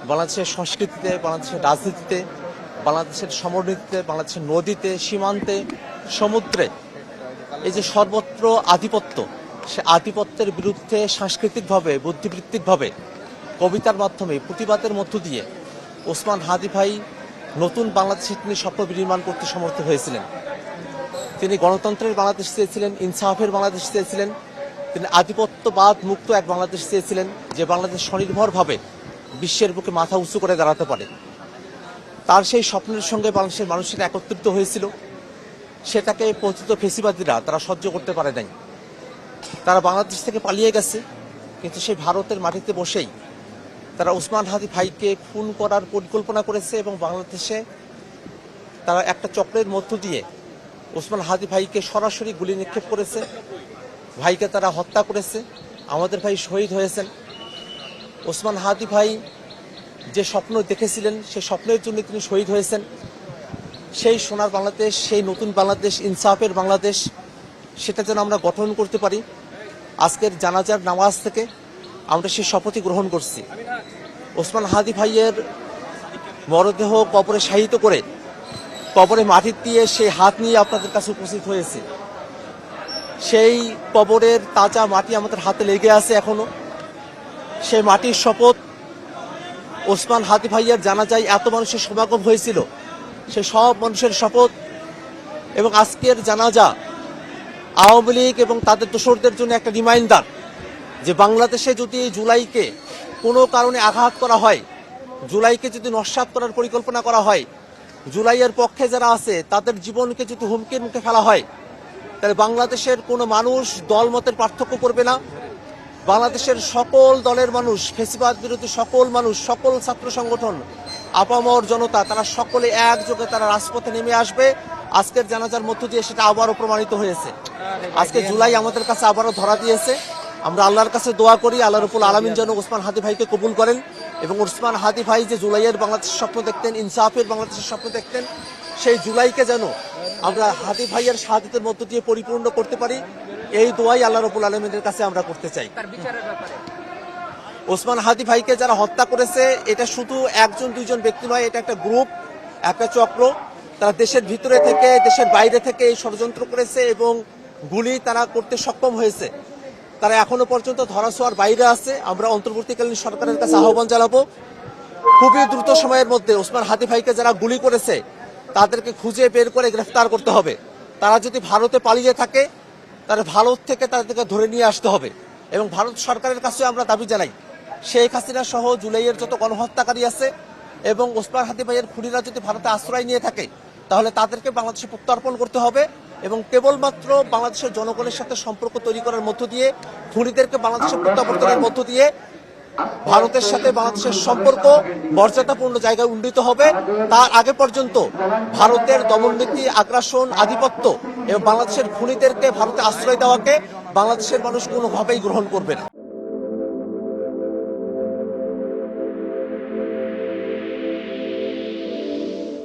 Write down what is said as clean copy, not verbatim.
বাংলাদেশের সংস্কৃতিতে, বাংলাদেশের রাজনীতিতে, বাংলাদেশের সমরনীতিতে, বাংলাদেশের নদীতে, সীমান্তে, সমুদ্রে এই যে সর্বত্র আধিপত্য, সে আধিপত্যের বিরুদ্ধে সাংস্কৃতিকভাবে, বুদ্ধিবৃত্তিকভাবে, কবিতার মাধ্যমে, প্রতিবাদের মধ্য দিয়ে ওসমান হাদি ভাই নতুন বাংলাদেশে তিনি স্বপ্ন বিনির্মাণ করতে সমর্থ হয়েছিলেন। তিনি গণতন্ত্রের বাংলাদেশ চেয়েছিলেন, ইনসাফের বাংলাদেশ চেয়েছিলেন, তিনি আধিপত্যবাদ মুক্ত এক বাংলাদেশ চেয়েছিলেন, যে বাংলাদেশ স্বনির্ভরভাবে বিশ্বের বুকে মাথা উঁচু করে দাঁড়াতে পারে। তার সেই স্বপ্নের সঙ্গে বাংলাদেশের মানুষের একত্রিত হয়েছিল। সেটাকে পতিত ফেসিবাদীরা তারা সহ্য করতে পারে নাই। তারা বাংলাদেশ থেকে পালিয়ে গেছে, কিন্তু সেই ভারতের মাটিতে বসেই তারা ওসমান হাদি ভাইকে খুন করার পরিকল্পনা করেছে এবং বাংলাদেশে তারা একটা চক্রের মধ্য দিয়ে ওসমান হাদি ভাইকে সরাসরি গুলি নিক্ষেপ করেছে। ভাইকে তারা হত্যা করেছে। আমাদের ভাই শহীদ হয়েছেন। ওসমান হাদি ভাই যে স্বপ্ন দেখেছিলেন, সেই স্বপ্নের জন্য তিনি শহীদ হয়েছেন। সেই সোনার বাংলাদেশ, সেই নতুন বাংলাদেশ, ইনসাফের বাংলাদেশ, সেটা যেন আমরা গঠন করতে পারি। আজকের জানাজার নামাজ থেকে আমরা সেই শপথই গ্রহণ করছি। ওসমান হাদি ভাইয়ের মরদেহ কবরে শায়িত করে কবরে মাটি দিয়ে সেই হাত নিয়ে আপনাদের কাছে উপস্থিত হয়েছে। সেই কবরের তাজা মাটি আমাদের হাতে লেগে আছে এখনো। সেই মাটির শপথ, ওসমান হাদি ভাইয়ের জানাজায় এত মানুষের সমাগম হয়েছিল, সে সব মানুষের শপথ। এবং আজকের জানাজা আওয়ামী লীগ এবং তাদের দোসরদের জন্য একটা রিমাইন্ডার যে বাংলাদেশে যদি জুলাইকে কোনো কারণে আঘাত করা হয়, জুলাইকে যদি নস্যাৎ করার পরিকল্পনা করা হয়, জুলাইয়ের পক্ষে যারা আছে তাদের জীবনকে যদি হুমকির মুখে ফেলা হয়, তাহলে বাংলাদেশের কোনো মানুষ দলমতের পার্থক্য করবে না। বাংলাদেশের সকল দলের মানুষ, ফেসিবাদ বিরোধী সকল মানুষ, সকল ছাত্র সংগঠন, আপামর জনতা, তারা সকলে একযোগে তারা রাজপথে নেমে আসবে। আজকের জানাজার মধ্য দিয়ে সেটা আবারও প্রমাণিত হয়েছে। আজকে জুলাই আমাদের কাছে আবারও ধরা দিয়েছে। আমরা আল্লাহর কাছে দোয়া করি, আল্লাহ রাব্বুল আলামিন যেন ওসমান হাদি ভাইকে কবুল করেন এবং ওসমান হাদি ভাই যে জুলাইয়ের বাংলাদেশের স্বপ্ন দেখতেন, ইনসাফের বাংলাদেশের স্বপ্ন দেখতেন, সেই জুলাইকে যেন আমরা হাদি ভাইয়ের শাহাদাতের মধ্য দিয়ে পরিপূর্ণ করতে পারি। এই দোয়াই আল্লাহ রাব্বুল আলামিনের কাছে আমরা করতে চাই। ওসমান হাদি ভাইকে যারা হত্যা করেছে, এটা শুধু একজন দুইজন ব্যক্তি নয়, এটা একটা গ্রুপ, একটা চক্র। তারা দেশের ভিতরে থেকে, দেশের বাইরে থেকে এই ষড়যন্ত্র করেছে এবং গুলি তারা করতে সক্ষম হয়েছে। তারা এখনো পর্যন্ত ধরাছোঁয়ার বাইরে আছে। আমরা অন্তর্বর্তীকালীন সরকারের কাছে আহ্বান জানাবো, খুবই দ্রুত সময়ের মধ্যে ওসমান হাদি ভাইকে যারা গুলি করেছে তাদেরকে খুঁজে বের করে গ্রেফতার করতে হবে। তারা যদি ভারতে পালিয়ে থাকে, তাহলে ভারত থেকে তাদেরকে ধরে নিয়ে আসতে হবে। এবং ভারত সরকারের কাছে আমরা দাবি জানাই, শেখ হাসিনা সহ জুলাইয়ের যত গণহত্যাকারী আছে এবং ওসমান হাদি ভাইয়ের খুনিরা যদি ভারতে আশ্রয় নিয়ে থাকে, তাহলে তাদেরকে বাংলাদেশে প্রত্যর্পণ করতে হবে এবং কেবলমাত্র বাংলাদেশের জনগণের সাথে সম্পর্ক তৈরি করার মধ্য দিয়ে, খুনিদেরকে বাংলাদেশে প্রত্যাবর্তনের মধ্য দিয়ে ভারতের সাথে বাংলাদেশের সম্পর্ক মর্যাদাপূর্ণ জায়গায় উন্নীত হবে। তার আগে পর্যন্ত ভারতের দমননীতি, আগ্রাসন, আধিপত্য এবং বাংলাদেশের খুনিদেরকে ভারতে আশ্রয় দেওয়াকে বাংলাদেশের মানুষ কোনোভাবেই গ্রহণ করবে না।